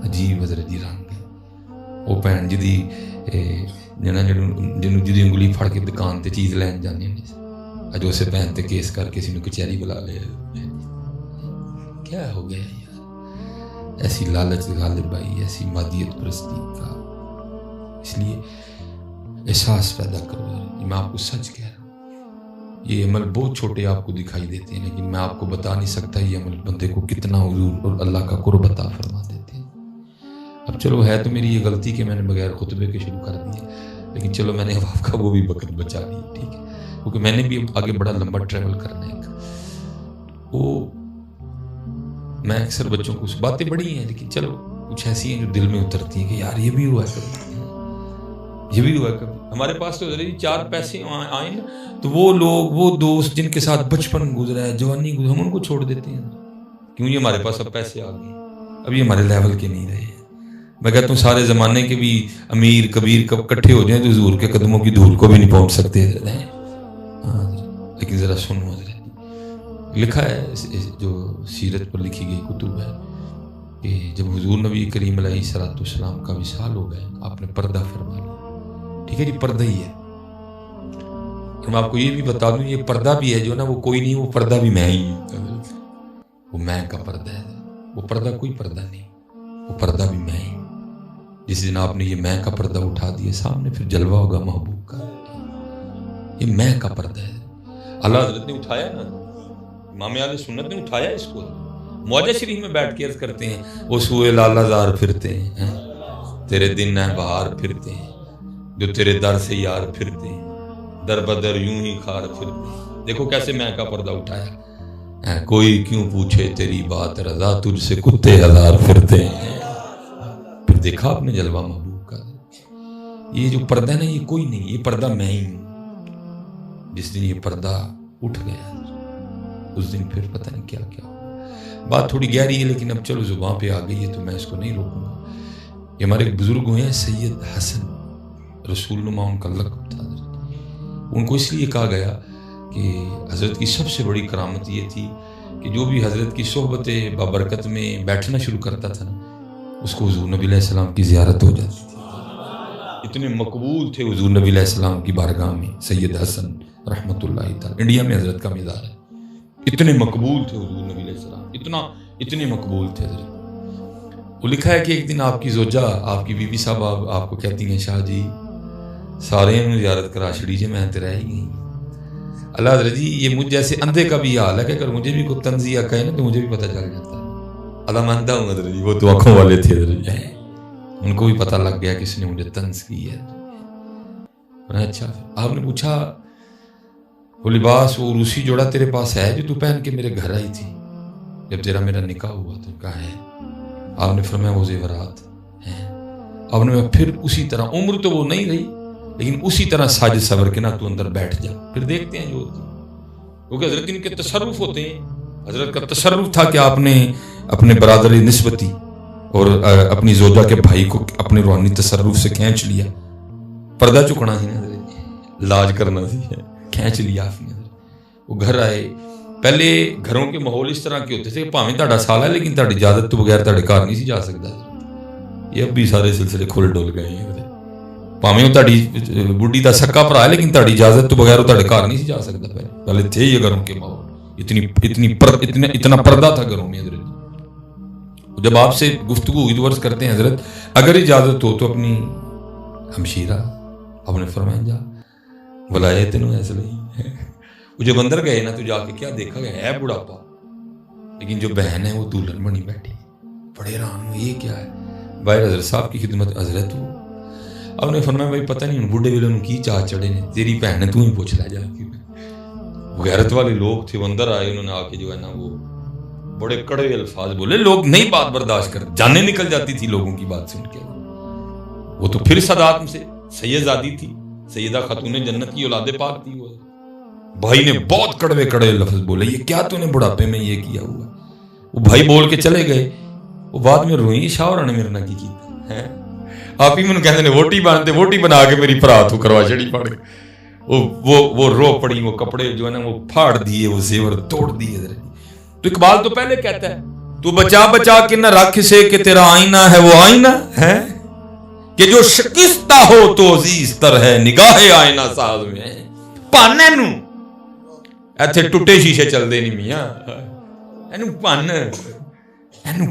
عجیب حضرت جی رنگ ہے وہ بھن جی جی انگلی پھڑ کے دکان تے چیز لین جانے اج اسے بہن تے کیس کر کے کسی نے کچہری بلا لیا. کیا ہو گیا یار؟ ایسی لالچ غالب آئی، ایسی مادیت پرستی کا. اس لیے احساس پیدا کرو. میں آپ کو سچ کہہ رہا ہوں، یہ عمل بہت چھوٹے آپ کو دکھائی دیتے ہیں، لیکن میں آپ کو بتا نہیں سکتا یہ عمل بندے کو کتنا حضور اور اللہ کا قرب عطا فرما دیتے ہیں. اب چلو ہے تو میری یہ غلطی کہ میں نے بغیر خطبے کے شروع کر دیا، لیکن چلو میں نے آپ کا وہ بھی وقت بچا دیا، ٹھیک ہے، کیونکہ میں نے بھی آگے بڑا لمبا ٹریول کرنا ہے. وہ میں اکثر بچوں کو باتیں بڑی ہیں لیکن چلو کچھ ایسی ہیں جو دل میں اترتی ہیں کہ یار یہ بھی ہوا ہے کبھی، یہ بھی ہوا ہے کبھی. ہمارے پاس تو چار پیسے آئیں نا تو وہ لوگ، وہ دوست جن کے ساتھ بچپن گزرا ہے، جوانی گزرا، ہم ان کو چھوڑ دیتے ہیں. کیوں؟ یہ ہمارے پاس اب پیسے آ گئے، اب یہ ہمارے لیول کے نہیں رہے. میں کہتا ہوں سارے زمانے کے بھی امیر کبیر کب اکٹھے ہو جائیں تو حضور کے قدموں کی دھول کو بھی نہیں پہنچ سکتے. لیکن ذرا سنو حضرت، لکھا ہے جو سیرت پر لکھی گئی کتب ہے کہ جب حضور نبی کریم علیہ الصلوۃ والسلام کا وصال ہو گئے آپ نے پردہ فرما لیا. ٹھیک ہے جی، پردہ ہی ہے. اور میں آپ کو یہ بھی بتا دوں یہ پردہ بھی ہے جو نا وہ کوئی نہیں، وہ پردہ بھی میں ہی ہوں. وہ میں کا پردہ ہے، وہ پردہ کوئی پردہ نہیں، وہ پردہ بھی میں ہی. جس دن آپ نے یہ میں کا پردہ اٹھا دیا سامنے پھر جلوہ ہوگا محبوب کا. یہ میں کا پردہ ہے. اللہ حضرت نے اٹھایا نا، امام اہل سنت نے اٹھایا اس کو. معجزہ شریف میں بیٹھ کے عرض کرتے ہیں وہ سوئے لالہ زار پھرتے ہیں، تیرے دن ہے بہار پھرتے ہیں، جو تیرے در سے یار پھرتے ہیں، در بدر یوں ہی خار پھرتے ہیں. دیکھو کیسے میں کا پردہ اٹھایا. کوئی کیوں پوچھے تیری بات رضا، تجھ سے کتے ہزار پھرتے ہیں. پھر دیکھا آپ نے جلوہ محبوب کا. یہ جو پردہ ہے نا یہ کوئی نہیں، یہ پردہ میں ہی ہوں. جس دن یہ پردہ اٹھ گیا اس دن پھر پتہ نہیں کیا کیا ہو. بات تھوڑی گہری ہے لیکن اب چلو زبان پہ آ گئی ہے تو میں اس کو نہیں روکوں گا. یہ ہمارے ایک بزرگ ہوئے ہیں سید حسن رسول نما، ان کا لقب تھا. ان کو اس لیے کہا گیا کہ حضرت کی سب سے بڑی کرامت یہ تھی کہ جو بھی حضرت کی صحبت بابرکت میں بیٹھنا شروع کرتا تھا نا اس کو حضور نبی علیہ السلام کی زیارت ہو جاتی تھی. اتنے مقبول تھے حضور نبی علیہ السلام کی بارگاہ میں سید حسن رحمۃ اللہ تعالی. انڈیا میں حضرت کا مزار ہے. اتنے مقبول تھے حضور نبی علیہ السلام، اتنے مقبول تھے حضرت. وہ لکھا ہے کہ ایک دن آپ کی زوجہ، آپ کی بی بی صاحب آپ کو کہتی ہیں شاہ جی سارے انہوں زیارت کرا چھڑی جی، میں تو رہ ہی گئی. اللہ حضرت جی یہ مجھ جیسے اندھے کا بھی حال ہے کہ اگر مجھے بھی کوئی تنزیہ کہے نا تو مجھے بھی پتہ چل جاتا ہے. اللہ مانتا ہوں حضرت جی، وہ تو آنکھوں والے تھے حضرت جی، ان کو بھی پتہ لگ گیا کس نے مجھے طنز کی ہے. اچھا آپ نے پوچھا وہ لباس وہ روسی جوڑا تیرے پاس ہے جو تو پہن کے میرے گھر آئی تھی جب تیرا میرا نکاح ہوا؟ تو کہا ہے. آپ نے فرمایا وہ زیورات ہیں. آپ نے پھر اسی طرح، عمر تو وہ نہیں رہی لیکن اسی طرح ساج صبر کے نا تو اندر بیٹھ جا، پھر دیکھتے ہیں جو ہوتی. کیونکہ حضرت ان کے تصرف ہوتے ہیں. حضرت کا تصرف تھا کہ آپ نے اپنے برادر نسبتی اور اپنی زوجہ کے بھائی کو اپنے روحانی تصرف سے کھینچ لیا. پردہ چکنا تھی نا حضرت، لاج کرنا تھی، کھینچ لیا آپ نے. وہ گھر آئے. پہلے گھروں کے ماحول اس طرح کے ہوتے تھے کہ پاویں تہاڈا سال ہے لیکن تہاڈی اجازت تو بغیر تہاڈے گھر نہیں سی جا سکتا. یہ اب بھی سارے سلسلے کھل ڈول گئے ہیں. پاویں تہاڈی بڈھی دا سکا بھرا ہے لیکن تہاڈی اجازت تو بغیر تہاڈے گھر نہیں سی جا سکتا. پہلے تھے یہ گھروں کے ماحول، اتنا پردہ تھا گھروں میں حضرت. جب آپ سے گفتگو ہوئی تو عرض کرتے ہیں حضرت اگر اجازت ہو تو اپنی ہمشیرہ، آپ نے فرمایا جا بلایا تینوں ایسے نہیں. وہ جب اندر گئے نا تو جا کے کیا دیکھا گیا ہے بڑھاپا، لیکن جو بہن ہے وہ دلہن بنی بیٹھی. بڑے حیران ہوئے یہ کیا ہے. باہر حضرت صاحب کی خدمت حضرت ہو. آپ نے فرمایا بھائی پتہ نہیں بوڑھے ویلے انہوں کی چاہ چڑھے نے، تیری بہن ہے تو ہی پوچھ لے جا کے. غیرت والے لوگ تھے، وہ اندر آئے، انہوں نے آ کے جو ہے نا وہ بڑے کڑوے الفاظ بولے. لوگ نہیں بات برداشت کرتے، جانیں نکل جاتی تھی لوگوں کی بات سن کے. وہ تو پھر صدات سے سیدزادی تھی، سیدہ خاتون جنت کی اولاد پاک تھی. وہ بھائی نے بہت کڑوے کڑوے لفظ بولے، یہ کیا تو نے بڑھاپے میں یہ کیا ہوا. وہ بھائی بول کے چلے گئے. وہ بعد میں روئی شاہ اور نے میرے نہ کی ہے. آپ ہی میں کہتے ہیں ووٹی باندھتے، ووٹی بنا کے میری پرات ہو کروا چڑی پڑ گئے. وہ رو پڑی، وہ کپڑے جو ہے نا وہ پھاڑ دیے، وہ زیور توڑ دیے. تو اقبال تو پہلے کہتا ہے تو بچا بچا کے نہ رکھ سے کہ تیرا آئینہ ہے وہ آئینہ ہے کہ جو شکستہ ہو تو عزیز تر ہے نگاہ آئینہ ساز میں پانے نو ایتھے ٹوٹے شیشے چل دے نہیں میاں اینو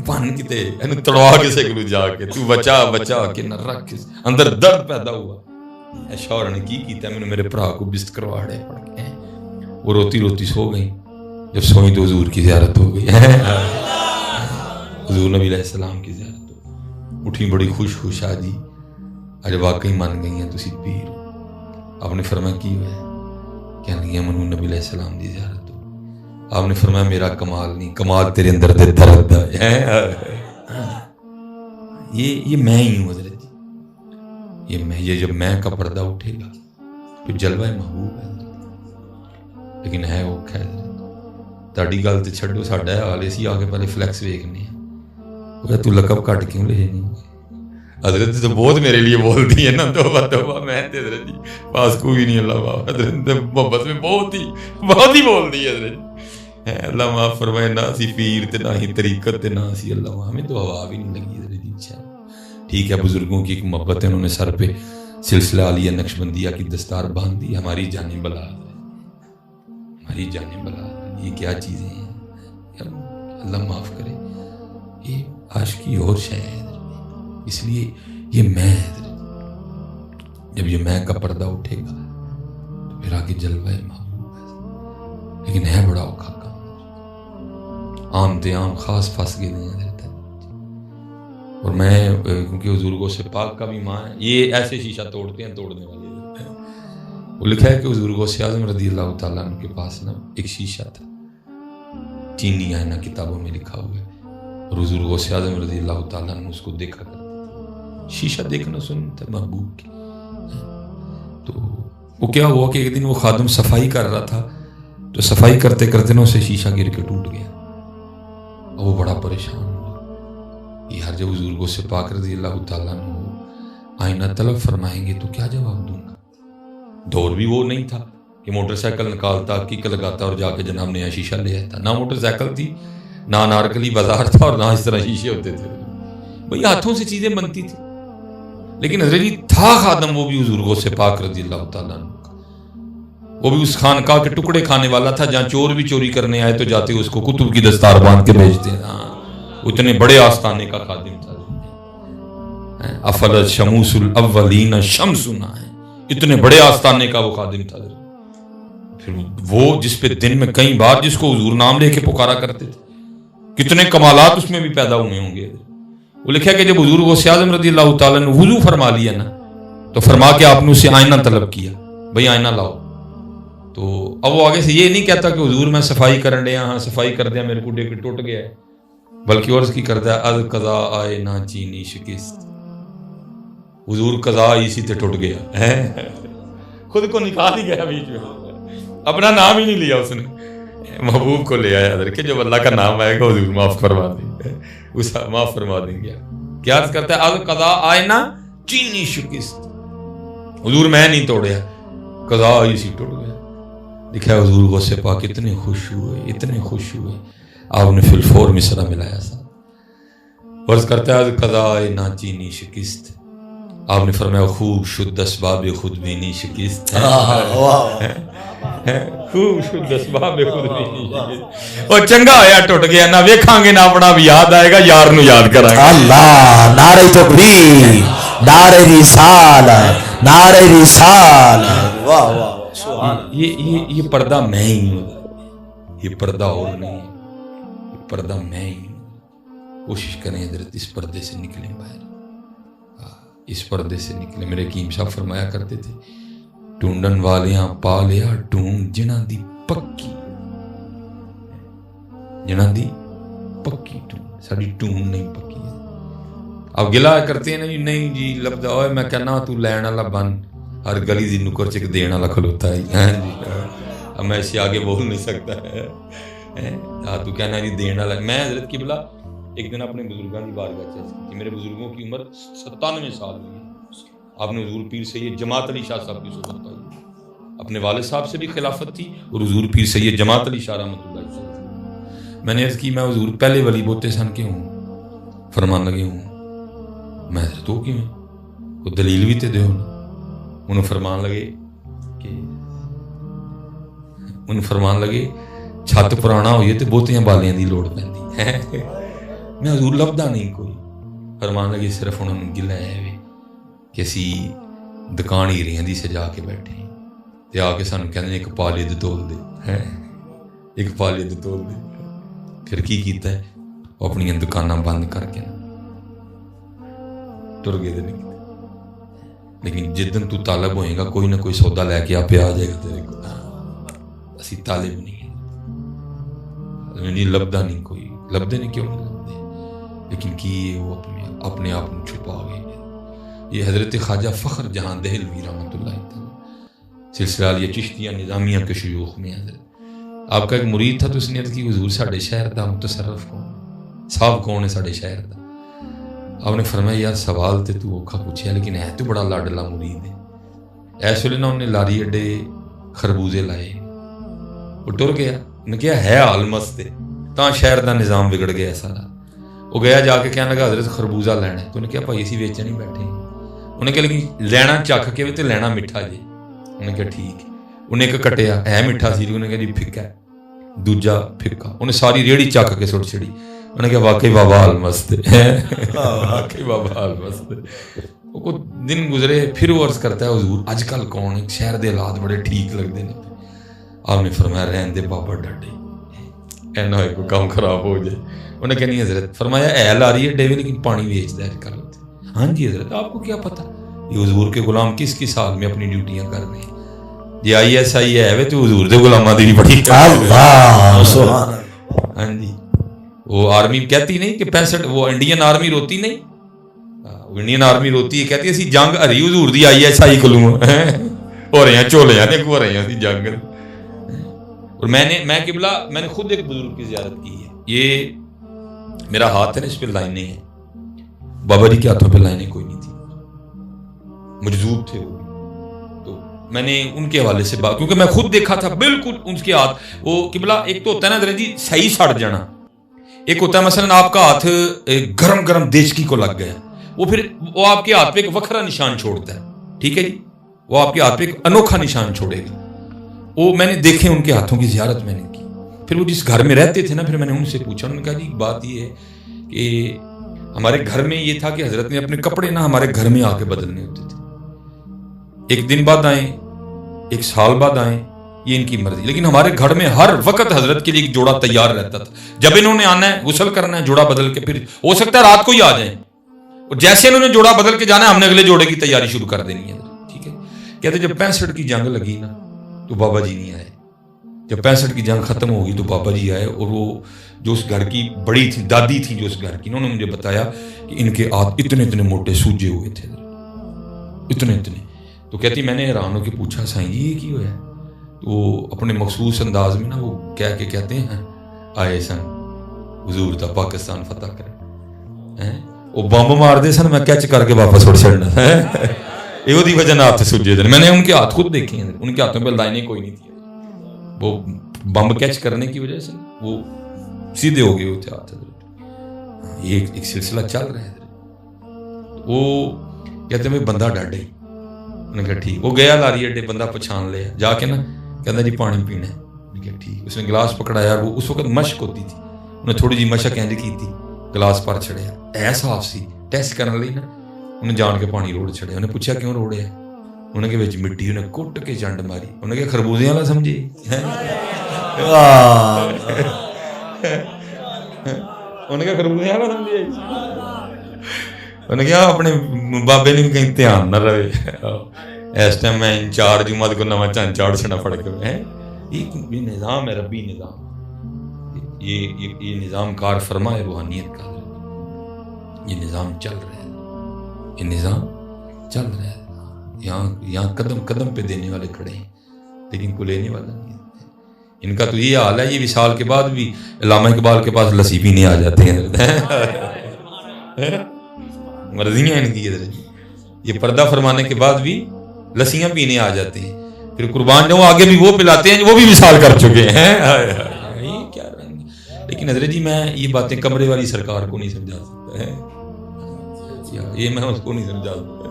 پن کتے اینو تڑوا کسے کلو جا کے تو بچا بچا کے نہ رکھ اندر درد پیدا ہوا. اے شوہر نے کی کیتا میں نے میرے بھرا کو بست کرواڑے پڑ کے وہ روتی روتی سو گئی. جب سوئی تو حضور کی زیارت ہو گئی حضور نبی علیہ السلام کی زیارت ہو اٹھی بڑی خوش خوش آجی اجے واقعی مان گئی ہیں تسی پیر. آپ نے فرمایا کی ہوا کہنے لگی منو نبی علیہ السلام دی زیارت ہو. آپ نے فرمایا میرا کمال نہیں کمال تیرے اندر دے درد ہے. یہ میں ہی ہوں حضرت جی یہ جب میں کا پردہ اٹھے گا تو جلوہ محبوب ہے لیکن ہے وہ خیر تاڑی گل تے چھڈو ساڈا حال اسی آ کے پہلے فلیکس ویکھنے ہیں وہ تو لقب کٹ کیوں لے نہیں. حضرت تو بہت میرے لیے بولتی ہے نا توبہ توبہ میں تے حضرت جی پاس کوئی نہیں اللہ بابا حضرت محبت میں بہت ہی بولتی ہے حضرت اللہ معاف فرمائے. نہ سی پیر تے نہ ہی طریقت تے نہ سی اللہ ہمیں تو ہوا بھی نہیں لگی حضرت جی. اچھا ٹھیک ہے بزرگوں کی ایک محبت ہے انہوں نے سر پہ سلسلہ عالیہ نقشبندیہ کی دستار باندھ دی. ہماری جانیں بلا ہماری جانیں بلا یہ کیا چیزیں ہیں اللہ معاف کرے. یہ عاشقی اور شے ہے اس لیے یہ میں جب یہ میں کا پردہ اٹھے گا تو پھر آگے جلوہ محبوب ہے لیکن ہے بڑا اوکھا کام. عام تے عام خاص پھنس گئے ہیں اور میں کیونکہ حضور غوث پاک کا بھی ماں ہے یہ ایسے شیشہ توڑتے ہیں توڑنے والے وہ لکھا ہے کہ حضور غوث اعظم رضی اللہ تعالیٰ عنہ کے پاس نا ایک شیشہ تھا چینی آئینہ کتابوں میں لکھا ہوا ہے اور حضور غوث اعظم رضی اللہ تعالیٰ عنہ اس کو دیکھا کرتے تھے. شیشہ دیکھنا سنت ہے محبوب کی. تو وہ کیا ہوا کہ ایک دن وہ خادم صفائی کر رہا تھا تو صفائی کرتے کرتے نا اسے شیشہ گر کے ٹوٹ گیا اور وہ بڑا پریشان ہوا. یہ ہر جب حضور غوث پاک رضی اللہ تعالیٰ عنہ آئینہ طلب فرمائیں گے تو کیا جواب دوں گا. دور بھی وہ نہیں تھا کہ موٹر سائیکل نکالتا کک لگاتا اور جا کے جناب نیا شیشہ لے آتا. نہ موٹر سائیکل تھی نہ انارکلی بازار تھا اور نہ اس طرح شیشے ہوتے تھے. بھئی ہاتھوں سے چیزیں بنتی تھی لیکن حضرت جی تھا خادم وہ بھی حضور غوث پاک رضی اللہ تعالیٰ عنہ کا. وہ بھی اس خانقاہ کے ٹکڑے کھانے والا تھا جہاں چور بھی چوری کرنے آئے تو جاتے اس کو کتب کی دستار باندھ کے بھیجتے ہیں. اتنے بڑے آستانے کا خادم تھا. افلت شموس الاولین شمسنا ہے اتنے بڑے آستانے کا وہ خادم تھا. پھر وہ جس پہ دن میں کئی بار جس کو حضور نام لے کے پکارا کرتے تھے کتنے کمالات اس میں بھی پیدا ہوئے ہوں گے. وہ لکھا کہ جب حضور غوث اعظم رضی اللہ تعالیٰ نے وضو فرما لیا نا تو فرما کے آپ نے اسے آئینہ طلب کیا بھئی آئینہ لاؤ. تو اب وہ آگے سے یہ نہیں کہتا کہ حضور میں صفائی کرن دیا ہاں صفائی کر دیا میرے کو ڈیک ٹوٹ گیا ہے بلکہ اور اس کی کرتا ہے از قضا آئے نہ چینی شکست. حضور قضا اسی تے ٹوٹ گیا خود کو نکال ہی گیا بیچ میں اپنا نام ہی نہیں لیا اس نے محبوب کو لے آیا حضرت کہ جب اللہ کا نام آئے گا حضور معاف فرما دیں گے اسے معاف فرما دیں گے. کیا عرض کرتا ہے از قضا آئے نہ چینی شکست. حضور میں نہیں توڑیا قضا اسی ٹوٹ گیا. لکھا ہے حضور غوث پاک اتنے خوش ہوئے آپ نے فی الفور مصرع ملایا سا عرض کرتا ہے از قضا آئے نہ چینی شکست. آپ نے فرمایا خوب شد اسباب خود بینی شکست خوب شد اسباب خود بینی شکست. اور چنگا آیا ٹوٹ گیا نہ ویکھاں گے نہ اپنا بھی یاد آئے گا یار نو یاد کریں گے. اللہ نعرہ تکبیر نعرہ رسالت نعرہ رسالت. واہ واہ یہ پردہ میں ہی ہوں یہ پردہ اور نہیں یہ پردہ میں ہی ہوں. کوشش کریں حضرت اس پردے سے نکلیں باہر اس پردے سے نکلے. میرے حکیم صاحب فرمایا کرتے تھے ٹونڈن والیاں پا لیا ٹونڈ جنہاں دی پکی ٹونڈ ساری ٹونڈ نہیں پکی ہے. اب گلا کرتے ہیں نا جی نہیں جی لبدا ہوئے میں کہنا تو لین والا بن ہر گلی دی نکر چک دین والا کھلوتا ہے جی. اب میں اسے آگے بول نہیں سکتا ہے تو کہنا جی دین والا. میں حضرت کی بلا ایک دن اپنے بزرگوں کی بارگاہ چاہیے کہ میرے بزرگوں کی عمر 97 سال ہوئی ہے. آپ نے حضور پیر سید جماعت علی شاہ صاحب کی صحبت پائی. اپنے والد صاحب سے بھی خلافت تھی اور حضور پیر سید جماعت علی شاہ رحمۃ اللہ. میں نے عرض کی میں حضور پہلے ولی بوتے سن کیوں ہوں؟ فرمان لگے ہوں میں حضرت ہو کیوں کوئی دلیل بھی تے دیو نا. انہوں فرمان لگے چھت پرانا ہوئی تو بوتیاں بالیاں دی لوڑ پیندی ہے. میں حضور لبدا نہیں کوئی. فرمان لگے صرف انہوں نے گلا ہے کہ اسی دکان ہیریاں دی سجا کے بیٹھے تے آ کے سانوں کہندے ایک پالے دے تول دے ایک پالے دے تول دے. پھر کی کیتا ہے وہ اپنی دکاناں بند کر کے ٹر گئے نہیں. لیکن جدن تو طالب ہوئے گا کوئی نہ کوئی سودا لے کے آپ آ جائے گا تیرے کو. اسی طالب نہیں ہے لبدا نہیں کوئی. لبدے نہیں کیوں نہیں لبدے لیکن کی وہ اپنے آپ کو چھپا گئے. یہ حضرت خواجہ فخر جہاں دہلوی رحمۃ اللہ تعالی سلسلہ یہ چشتیہ نظامیہ کے شیوخ میں حضرت آپ کا ایک مرید تھا تو اس نے عرض کی حضور ساڈے شہر دا متصرف کون صاحب کون ہے ساڈے شہر دا. آپ نے فرمایا یار سوال تے تو اوکھا پوچھیا لیکن ہے تو بڑا لاڈلا مرید ہے. ایس ویلے نہ انہیں لاری اڈے خربوزے لائے وہ ٹر گیا. انہیں کہا ہے حال مست تاں شہر دا نظام بگڑ گیا سارا. وہ گیا جا کے کہنے لگا حضرت خربوزہ لینا ہے. تو انہیں کہا بھائی اسی ویچن ہی بیٹھے. انہیں کہا لیکن لینا چکھ کے تے لینا میٹھا جی. انہیں کہا ٹھیک. انہیں ایک کٹیا ہے میٹھا سی. انہیں کہا جی پھکا ہے. دوجا پھکا. انہیں ساری ریڑھی چکھ کے سٹ چھڑی. انہیں کہا واقعی بابا حال مست واقعی بابا حال مست. وہ دن گزرے پھر وہ عرض کرتا ہے حضور اج کل کون ہے شہر دے حالات بڑے ٹھیک لگتے ہیں. آپ نے فرمایا رہن دے بابا ڈاڈے اینا ہوئے کوئی کام خراب ہو جائے. انہیں کہا نہیں حضرت. فرمایا اہل آ رہی ہے ڈیوی لیکن پانی بیچتا ہے کل. ہاں جی حضرت آپ کو کیا پتا یہ حضور کے غلام کس کس حال میں اپنی ڈیوٹیاں کر رہے ہیں. یہ آئی ایس آئی ہے تو حضور دے غلاماں دی بڑی ہاں جی. وہ آرمی کہتی نہیں کہ 65 وہ انڈین آرمی روتی نہیں. انڈین آرمی روتی ہے کہتی ہے اسی جنگ ہری حضور دی آئی ایس آئی کلوں ہو رہے ہیں چولے دیکھو ہو رہے ہیں جنگ. اور میں قبلہ میں نے خود ایک بزرگ کی زیارت کی ہے. یہ میرا ہاتھ ہے نا اس پہ لائنیں ہیں. بابا جی کے ہاتھوں پہ لائنیں کوئی نہیں تھی مجذوب تھے وہ. تو میں نے ان کے حوالے سے بات کیونکہ میں خود دیکھا تھا بالکل ان کے ہاتھ. وہ قبلہ ایک تو ہوتا ہے نا درجہ جی صحیح سڑ جانا. ایک ہوتا ہے مثلا آپ کا ہاتھ گرم گرم دیچکی کو لگ گیا وہ پھر وہ آپ کے ہاتھ پہ ایک وکھرا نشان چھوڑتا ہے. ٹھیک ہے جی وہ آپ کے ہاتھ پہ ایک انوکھا نشان چھوڑے گا. وہ میں نے دیکھے ان کے ہاتھوں کی زیارت میں نے کی. پھر وہ جس گھر میں رہتے تھے نا پھر میں نے ان سے پوچھا. انہوں نے کہا جی بات یہ ہے کہ ہمارے گھر میں یہ تھا کہ حضرت نے اپنے کپڑے نہ ہمارے گھر میں آ کے بدلنے ہوتے تھے. ایک دن بعد آئیں ایک سال بعد آئیں یہ ان کی مرضی. لیکن ہمارے گھر میں ہر وقت حضرت کے لیے ایک جوڑا تیار رہتا تھا. جب انہوں نے آنا ہے غسل کرنا ہے جوڑا بدل کے پھر ہو سکتا ہے رات کو ہی آ جائیں. اور جیسے انہوں نے جوڑا بدل کے جانا ہے ہم نے اگلے جوڑے کی تیاری شروع کر دینی ہے. ٹھیک ہے. کہتے جب 65 کی جنگ لگی نا تو بابا جی نہیں آئے. جب 65 کی جنگ ختم ہوگی تو بابا جی آئے. اور وہ جو اس گھر کی بڑی تھی دادی تھی جو اس گھر کی انہوں نے مجھے بتایا کہ ان کے ہاتھ اتنے اتنے موٹے سوجے ہوئے تھے اتنے اتنے. تو کہتی میں نے حیران ہو کے پوچھا سائیں جی یہ کی ہوا ہے. تو وہ اپنے مخصوص انداز میں نا وہ کہہ کے کہتے ہیں آئے سن حضور دا پاکستان فتح کرے. وہ بمب مار دے سن میں کیچ کر کے واپس اڑ چڑنا یہ وجہ ہاتھ سوجے تھے. میں نے ان کے ہاتھ خود دیکھے ہیں. ان کے ہاتھوں پہ لائنیں کوئی نہیں تھی. وہ بمب کیچ کرنے کی وجہ سے وہ سیدھے ہو گئے ہوتے ہاتھ. یہ ایک سلسلہ چل رہا ہے. وہ کہتے ہیں بندہ ڈاڈے. انہوں نے کہا ٹھیک. وہ گیا لاری اڈے بندہ پہچان لیا جا کے نا کہتا جی پانی پینا ہے. میں کہا ٹھیک. اس نے گلاس پکڑایا. وہ اس وقت مشق ہوتی تھی. انہیں تھوڑی جی مشق انج کی تھی گلاس پر چھڑیا اے صاف سی ٹیسٹ کرنے لئی نا انہیں جان کے پانی روڑ چھڑیا. انہیں پوچھا کیوں روڑیا. انہیں کہ وچ مٹی انہیں کٹ کے چنڈ ماری. انہیں کہ خربوزے والا سمجھے. انہیں کہ خربوزے والا سمجھے. انہیں کہا اپنے بابے نے کہیں دھیان نہ رہے. اس ٹائم میں انچارج ہوں کو نواں انچارج چھڑا پڑ کے یہ نظام ہے ربی نظام. یہ نظام کار فرما ہے روحانیت کا. یہ نظام چل رہا ہے. یہ نظام چل رہا ہے. یہاں قدم قدم پہ دینے والے کھڑے ہیں لیکن کوئی لینے والا نہیں. ان کا تو یہ حال ہے. یہ وصال کے بعد بھی علامہ اقبال کے پاس لسی پینے آ جاتے ہیں. مرضیاں ان کی. یہ پردہ فرمانے کے بعد بھی لسیاں پینے آ جاتے ہیں. پھر قربان جو آگے بھی وہ پلاتے ہیں وہ بھی وصال کر چکے ہیں. کیا لیکن لیکن حضرت جی میں یہ باتیں کمرے والی سرکار کو نہیں سمجھا سکتا ہے، یہ میں اس کو نہیں سمجھا سکتا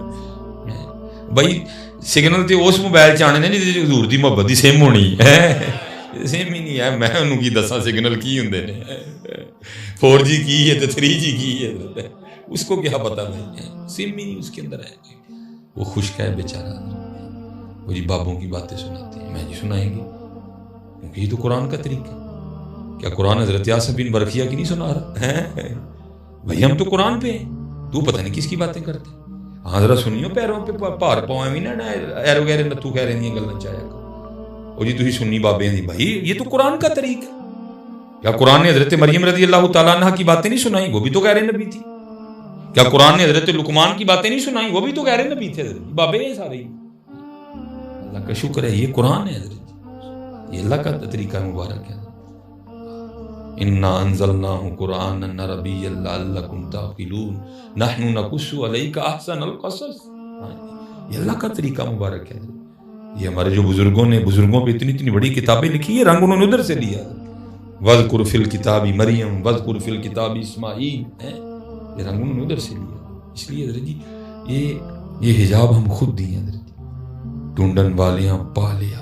بھائی. سگنل تے اس موبائل چانے نے جی حضور دی محبت دی سم ہونی ہے، سیم ہی نہیں ہے. میں انہوں کی دساں سگنل کی ہوندے نے، 4G کی ہے تو 3G کی ہے، اس کو کیا پتہ نہیں ہے، سم ہی نہیں اس کے اندر ہے. وہ خشک ہے بیچارہ، وہ جی بابوں کی باتیں سناتے ہیں. میں جی سنائیں گے کیونکہ یہ تو قرآن کا طریقہ ہے. کیا قرآن حضرت یاسر بن برقیہ کی نہیں سنا رہا ہے بھائی؟ ہم تو قرآن پہ ہیں، تو پتہ نہیں کس کی باتیں کرتے. ہاں ذرا سنیو پیروں پہ پار پاؤں بھی نہ ایرو گہرے نتو کہہ رہی ہیں گلیں چاہیا کرو. اور جی تھی سنی بابے دی، بھائی یہ تو قرآن کا طریقہ ہے. کیا قرآن نے حضرت مریم رضی اللہ تعالیٰ عنہ کی باتیں نہیں سنائی؟ وہ بھی تو غیر نبی تھی. کیا قرآن نے حضرت لقمان کی باتیں نہیں سنائی؟ وہ بھی تو غیر نبی تھے. بابے ہیں سارے. اللہ کا شکر ہے یہ قرآن ہے حضرت، یہ اللہ کا طریقہ مبارک ہے. انا انزلناہ قرآنا عربیا لعلکم تعقلون نحن نقص علیک احسن القصص. یہ اللہ کا طریقہ مبارک ہے. یہ ہمارے جو بزرگوں نے بزرگوں پہ اتنی بڑی کتابیں لکھی ہے، رنگ انہوں نے ادھر سے لیا. وذکر فی الکتاب مریم وذکر فی الکتاب اسماعیل، یہ رنگ انہوں نے ادھر سے لیا. اس لیے حضرت جی یہ حجاب ہم خود دیے حضرت جی. ٹونڈن والیاں پا لیا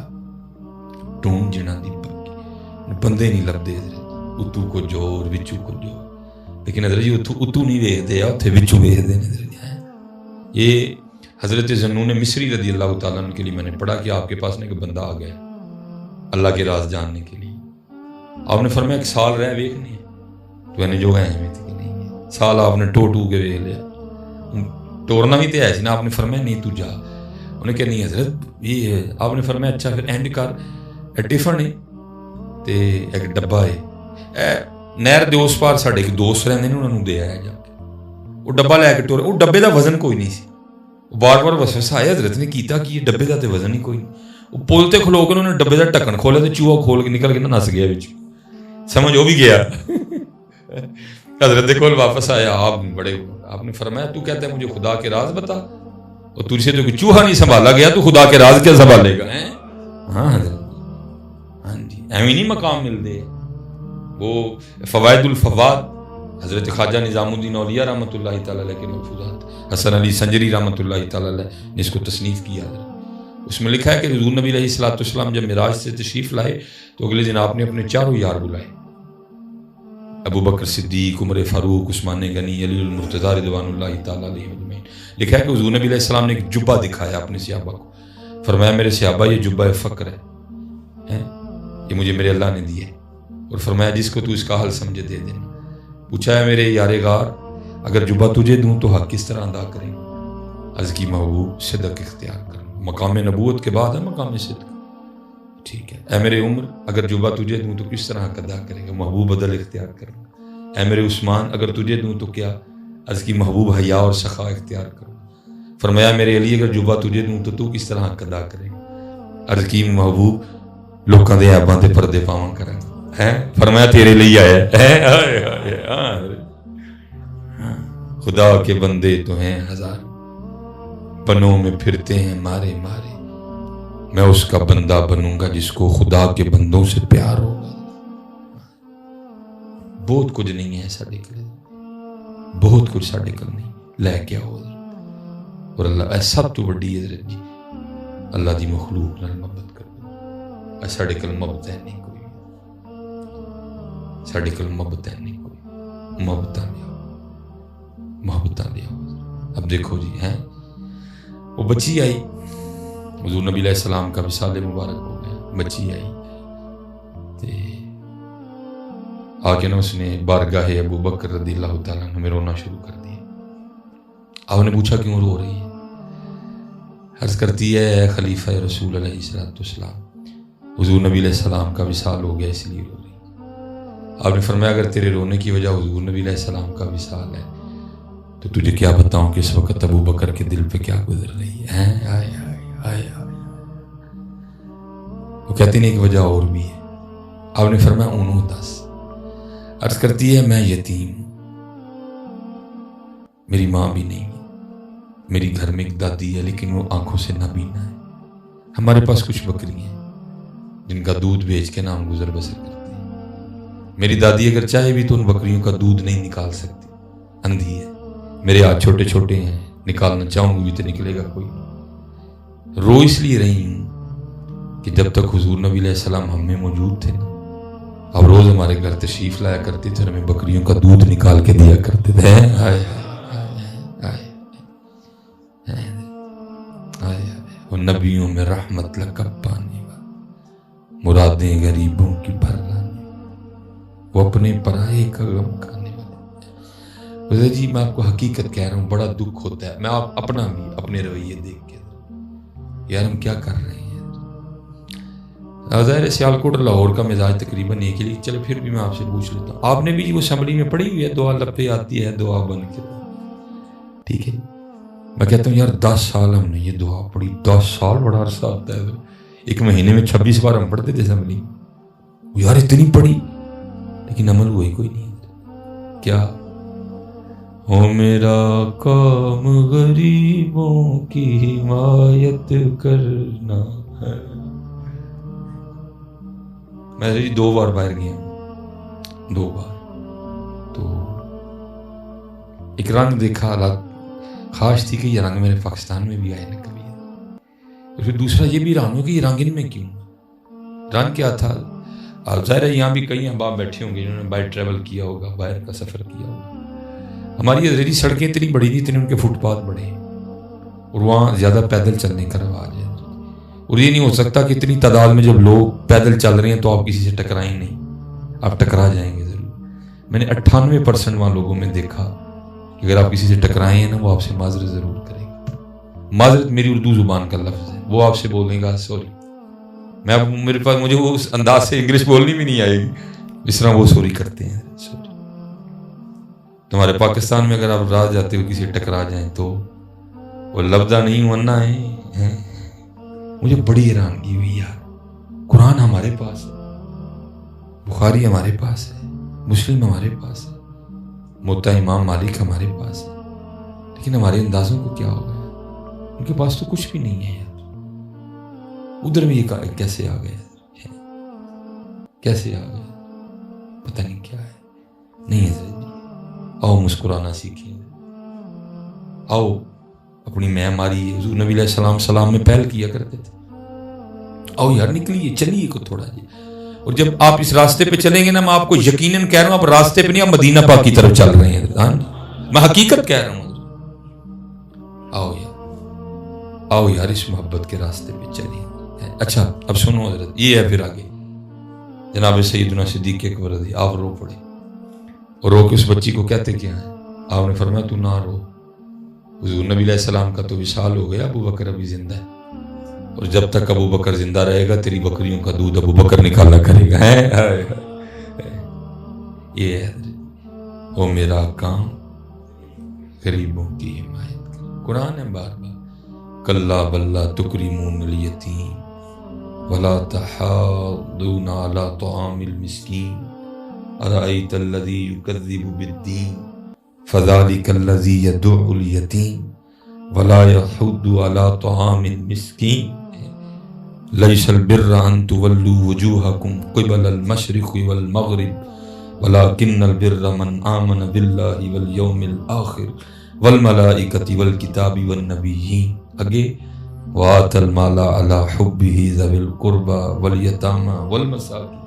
ٹونڈ جنا دی بندے نہیں لبدے حضرت، اتو کو جوڑ وچو کو جوڑ. لیکن حضرت جی اتو نہیں ویکھدے، اتھے وچو ویکھدے نے حضرت جی. یہ حضرت ذنون مصری رضی اللہ تعالیٰ عنہ کے لیے میں نے پڑھا کہ آپ کے پاس ایک بندہ آ گیا اللہ کے راز جاننے کے لیے. آپ نے فرمایا ایک سال رہ ویکھنے ہے تو انہیں جو ہے کہ نہیں ہے. سال آپ نے ٹو کے ویکھ لیا، ٹورنا بھی تو ہے سی نا. آپ نے فرمایا نہیں تو جا. انہیں کہا نہیں حضرت یہ ہے. آپ نے فرمایا اچھا پھر اینڈ کر ٹفن ہے تے ایک ڈبا ہے نہر دے اس پار ساڈے ایک دوست رہندے نے، انہوں نے دے آیا جا کے. وہ ڈبا لے کے ٹور. وہ ڈبے دا وزن کوئی نہیں سی. بار بار وسوسہ آیا حضرت نے کیتا کہ یہ ڈبے دا تے وزن ہی کوئی نہیں. وہ پل تے کھلو کے انہوں نے ڈبے دا ڈھکن کھولا تے چوہا کھول کے نکل کے نہ نس گیا وچ. سمجھ وہ بھی گیا. حضرت کول واپس آیا. آپ نے فرمایا تو کہتا ہے مجھے خدا کے راز بتا، اور تجھ سے تو کوئی چوہا نہیں سنبھالا گیا، تو خدا کے راز کیا سنبھالے گا؟ ہاں حضرت، ہاں جی ایویں نہیں مقام ملتے. وہ فوائد الفواد حضرت خواجہ نظام الدین اولیاء رحمۃ اللہ تعالیٰ علیہ کے ملفوظات، حسن علی سنجری رحمۃ اللہ تعالیٰ علیہ نے اس کو تصنیف کیا. اس میں لکھا ہے کہ حضور نبی علیہ الصلوۃ والسلام جب معراج سے تشریف لائے تو اگلے دن آپ نے اپنے چاروں یار بلائے، ابو بکر صدیق، عمر فاروق، عثمان غنی، علی المرتضیٰ رضوان اللہ تعالیٰ علیہ اجمعین. لکھا ہے کہ حضور نبی علیہ السلام نے ایک جبہ دکھایا اپنے صحابہ کو. فرمایا میرے صحابہ یہ جبہ فقر ہے، یہ مجھے میرے اللہ نے دی ہے. اور فرمایا جس کو تو اس کا حل سمجھے دے دینا. پوچھا ہے میرے یار غار اگر جبہ تجھے دوں تو حق کس طرح ادا کریں؟ عرض کی محبوب صدق اختیار کروں. مقام نبوت کے بعد ہے مقام صدق. ٹھیک ہے. اے میرے عمر اگر جبہ تجھے دوں تو کس طرح حق ادا کرے گا؟ محبوب عدل اختیار کروں. اے میرے عثمان اگر تجھے دوں تو کیا؟ عرض کی محبوب حیا اور سخا اختیار کروں. فرمایا میرے علی اگر جبہ تجھے دوں تو کس طرح حق ادا کرے گا؟ عرض کی محبوب لوکاں دے عیباں تے پردے پاواں کریں. فرمایا تیرے لیے آیا ہے. خدا کے بندے تو ہیں ہزار، بنوں میں پھرتے ہیں مارے مارے. میں اس کا بندہ بنوں گا جس کو خدا کے بندوں سے پیار ہوگا. بہت کچھ نہیں ہے ساڈے کول، بہت کچھ ساڈے کول نہیں، لے کے آؤ. اور اللہ سب تو بڑی حضرت جی اللہ دی مخلوق نال محبت کرو. ساڈے کول محبت ہے نہیں کوئی، ساڈے کول محبت ہے نہیں کوئی. محبتاں لے آؤ. اب دیکھو جی ہیں وہ بچی آئی، حضور نبی علیہ السلام کا وصال مبارک ہو گیا. بچی آئی تے آ کے نا اس نے بارگاہ ابو بکر رضی اللہ تعالیٰ عنہ میں رونا شروع کر دیا. آپ نے پوچھا کیوں رو رہی ہے؟ عرض کرتی ہے خلیفہ رسول علیہ الصلوۃ والسلام حضور نبی علیہ السلام کا وصال ہو گیا اس لیے رو رہی. آپ نے فرمایا اگر تیرے رونے کی وجہ حضور نبی علیہ السلام کا وصال ہے تو تجھے کیا بتاؤں کہ اس وقت ابو بکر کے دل پہ کیا گزر رہی ہے. وہ کہتے ہیں ایک وجہ اور بھی ہے. آپ نے فرمایا انہوں دس. عرض کرتی ہے میں یتیم ہوں، میری ماں بھی نہیں ہے، میری گھر میں ایک دادی ہے لیکن وہ آنکھوں سے نابینا ہے. ہمارے پاس کچھ بکری ہیں جن کا دودھ بیچ کے نام گزر بسر کرتے ہیں. میری دادی اگر چاہے بھی تو ان بکریوں کا دودھ نہیں نکال سکتی، اندھی ہے، میرے ہاتھ چھوٹے چھوٹے ہیں، نکالنا چاہوں گی بھی تو نکلے گا کوئی نہیں۔ رو اس لیے رہی ہوں کہ جب تک حضور نبی علیہ السلام ہم میں موجود تھے نا، اب روز ہمارے گھر تشریف لایا کرتے تھے، ہمیں بکریوں کا دودھ نکال کے دیا کرتے تھے۔ وہ نبیوں میں رحمت لقب پانے والا، مرادیں غریبوں کی بھر لانے، وہ اپنے پرائے کا غم کھانے والے۔ جی میں آپ کو حقیقت کہہ رہا ہوں، بڑا دکھ ہوتا ہے، میں اپنا بھی اپنے رویے دیکھ کے، یار ہم کیا کر رہے ہیں۔ ظاہر ہے سیالکوٹ لاہور کا مزاج تقریباً ایک ہی، چلو پھر بھی میں آپ سے پوچھ لیتا ہوں، آپ نے بھی وہ اسمبلی میں پڑھی ہوئی ہے دعا لب پہ آتی ہے دعا بن کے، ٹھیک ہے؟ میں کہتا ہوں یار 10 سال ہم نے یہ دعا پڑھی، 10 سال بڑا عرصہ ہوتا ہے، ایک مہینے میں 26 بار ہم پڑھتے تھے اسمبلی میں، یار اتنی پڑھی لیکن عمل ہوا ہی کوئی نہیں۔ کیا ہو میرا کام غریبوں کی حمایت کرنا ہے۔ میں جی 2 بار باہر گیا ہوں، 2 بار، تو ایک رنگ دیکھا، حالات خاص تھی کہ یہ رنگ میرے پاکستان میں بھی آئے نہ کبھی، اور پھر دوسرا یہ بھی رنگ ہو کہ یہ رنگ ان میں کیوں، رنگ کیا تھا؟ آپ ظاہر ہے یہاں بھی کئی احباب بیٹھے ہوں گے جنہوں نے باہر ٹریول کیا ہوگا، باہر کا سفر کیا ہوگا۔ ہماری ادھری سڑکیں اتنی بڑی نہیں، اتنے ان کے فٹ پاتھ بڑے ہیں، اور وہاں زیادہ پیدل چلنے کا رواج ہے، اور یہ نہیں ہو سکتا کہ اتنی تعداد میں جب لوگ پیدل چل رہے ہیں تو آپ کسی سے ٹکرائیں نہیں، آپ ٹکرا جائیں گے ضرور۔ میں نے 98% وہاں لوگوں میں دیکھا کہ اگر آپ کسی سے ٹکرائیں ہیں نا، وہ آپ سے معذرت ضرور کرے گا۔ معذرت میری اردو زبان کا لفظ ہے، وہ آپ سے بولنے گا سوری، میرے پاس مجھے وہ اس انداز سے انگلش بولنی بھی نہیں آئے گی جس طرح وہ سوری کرتے ہیں، سوری۔ تمہارے پاکستان میں اگر آپ راہ جاتے ہو کسی ٹکرا جائیں تو وہ لفظہ نہیں ورنہ ہے۔ مجھے بڑی حیرانگی ہوئی یار، قرآن ہمارے پاس ہے، بخاری ہمارے پاس ہے، مسلم ہمارے پاس ہے، موطا امام مالک ہمارے پاس ہے، لیکن ہمارے اندازوں کو کیا ہو گیا؟ ان کے پاس تو کچھ بھی نہیں ہے یار۔ ادھر میں یہ کیسے آ گیا، کیسے آ گیا، پتہ نہیں کیا ہے۔ نہیں ہے جی، آؤ مسکرانا سیکھیں، آؤ اپنی معماری حضور نبی علیہ السلام سلام میں پہل کیا کرتے تھے، آؤ یار نکلیے، چلیے کو تھوڑا جی۔ اور جب آپ اس راستے پہ چلیں گے نا، میں آپ کو یقیناً کہہ رہا ہوں، آپ راستے پہ نہیں، آپ مدینہ پاک کی طرف چل رہے ہیں، میں حقیقت کہہ رہا ہوں۔ آؤ یار اس محبت کے راستے پہ چلیے۔ اچھا اب سنو حضرت، یہ ہے پھر آگے جناب سیدنا صدیق اکبر رضی، آپ رو پڑے، اور رو کے اس بچی کو کہتے کیا ہے؟ آپ نے فرمایا تو نہ رو، حضور نبی علیہ السلام کا تو وصال ہو گیا، ابو بکر ابھی زندہ ہے، اور جب تک ابو بکر زندہ رہے گا تیری بکریوں کا دودھ ابو بکر نکالا کرے گا۔ یہ ہے وہ میرا کام غریبوں کی حمایت۔ قرآن ہے بار بار، کلا بلا تکرمون الیتیم ولا تحاضون علی طعام المسکین ارأیت الذی یکذب بالدین فذلک الذی یدع الیتیم ولا یحض علی طعام المسکین لیس البر ان تولوا وجوہکم قبل المشرق والمغرب ولکن البر من آمن باللہ والیوم الآخر والملائکۃ والکتاب والنبیین۔ آگے وآت المال علی حبہ ذوی القربى والیتامى والمساکین۔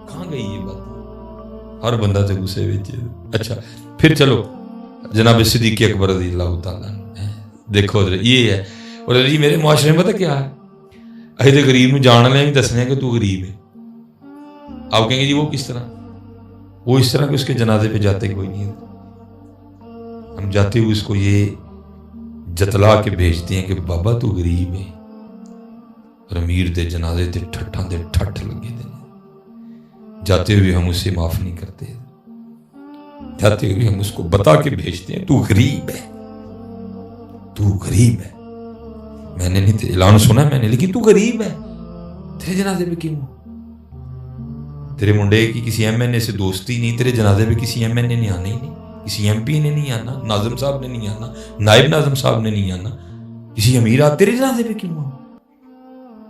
کہاں گئی یہ بات؟ ہر بندہ سے غصے ہوئے۔ اچھا پھر چلو جناب صدیق اکبر رضی اللہ تعالیٰ دیکھو یہ ہے، اور جی میرے معاشرے میں پتہ کیا ہے، اہل غریب میں جان لیں دسنے کہ تو غریب ہے، آپ کہیں گے جی وہ کس طرح؟ وہ اس طرح کہ اس کے جنازے پہ جاتے کوئی نہیں ہے، ہم جاتے ہوئے اس کو یہ جتلا کے بھیجتے ہیں کہ بابا تو غریب ہے، اور امیر دے جنازے دے ٹھٹھاں دے ٹھٹھ لگے دے، جاتے ہوئے ہم اسے معاف نہیں کرتے، جاتے ہوئے ہم اس کو بتا کے بھیجتے ہیں تو غریب ہے، تو غریب ہے، میں نے نہیں اعلان سنا میں نے، لیکن تو غریب ہے، تیرے جنازے پہ کیوں؟ تیرے منڈے کی کسی ایم این اے سے دوستی نہیں، تیرے جنازے پہ کسی ایم این اے نے آنا ہی نہیں، کسی ایم پی نے نہیں آنا، ناظم صاحب نے نہیں آنا، نائب ناظم صاحب نے نہیں آنا، کسی امیر تیرے جنازے پہ کیوں آنا؟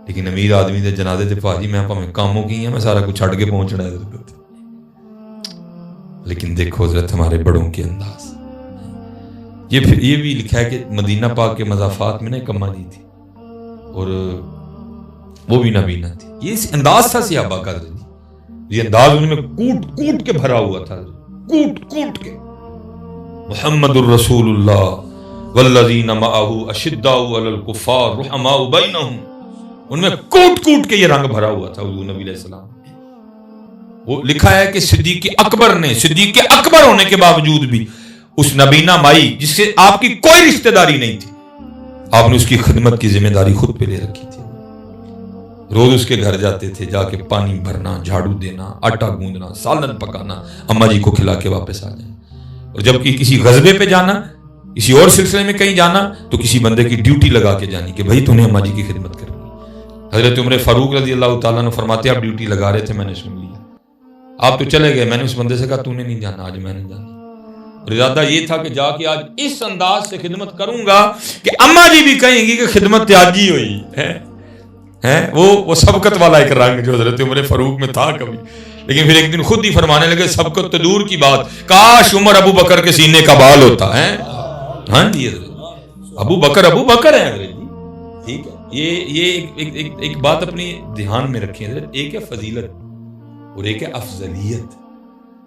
لیکن امیر آدمی دے جنازے تے پاجی میں پاویں کاموں کی ہیں، میں سارا کچھ چھڑ کے پہنچنا ہے، لیکن دیکھو حضرت ہمارے بڑوں کے انداز. یہ بھی لکھا ہے کہ مدینہ پاک کے مضافات میں نا ایک اماں جی تھی اور وہ بھی نابینا تھی. یہ انداز تھا صحابہ کا حضرت. یہ انداز ان میں کوٹ کوٹ کے بھرا ہوا تھا, کوٹ کوٹ کے. محمد الرسول اللہ والذین معہ اشداء علی الکفار رحماء بینہم. ان میں کوٹ کوٹ کے یہ رنگ بھرا ہوا تھا حضور نبی علیہ السلام. وہ لکھا ہے کہ صدیق اکبر نے, صدیق اکبر ہونے کے باوجود بھی اس نبینا مائی جس سے آپ کی کوئی رشتہ داری نہیں تھی, آپ نے اس کی خدمت کی ذمہ داری خود پہ لے رکھی تھی. روز اس کے گھر جاتے تھے, جا کے پانی بھرنا, جھاڑو دینا, آٹا گوندنا, سالن پکانا, اماں جی کو کھلا کے واپس آ جائیں. اور جب کہ کسی غزبے پہ جانا, کسی اور سلسلے میں کہیں جانا, تو کسی بندے کی ڈیوٹی لگا کے جانی کہ بھائی تو نے اماں جی کی خدمت کرنی. حضرت عمر فاروق رضی اللہ تعالیٰ نے فرماتے آپ ڈیوٹی لگا رہے تھے, میں نے سن لیا, آپ تو چلے گئے. میں نے اس بندے سے کہا تو نے نہیں جانا, آج میں نے جانا. اور ارادہ یہ تھا کہ جا کے آج اس انداز سے خدمت کروں گا کہ اماں جی بھی کہیں گی کہ خدمت تیاگی ہوئی ہے. وہ سبقت والا ایک رنگ جو حضرت عمر فاروق میں تھا کبھی. لیکن پھر ایک دن خود ہی فرمانے لگے سبقت تو دور کی بات, کاش عمر ابو بکر کے سینے کا بال ہوتا ہے. ہاں جی حضرت ابو بکر ہے حضرت جی. ٹھیک ہے, یہ ایک بات اپنی دھیان میں رکھیں حضرت. ایک ہے فضیلت اور ایک ہے افضلیت.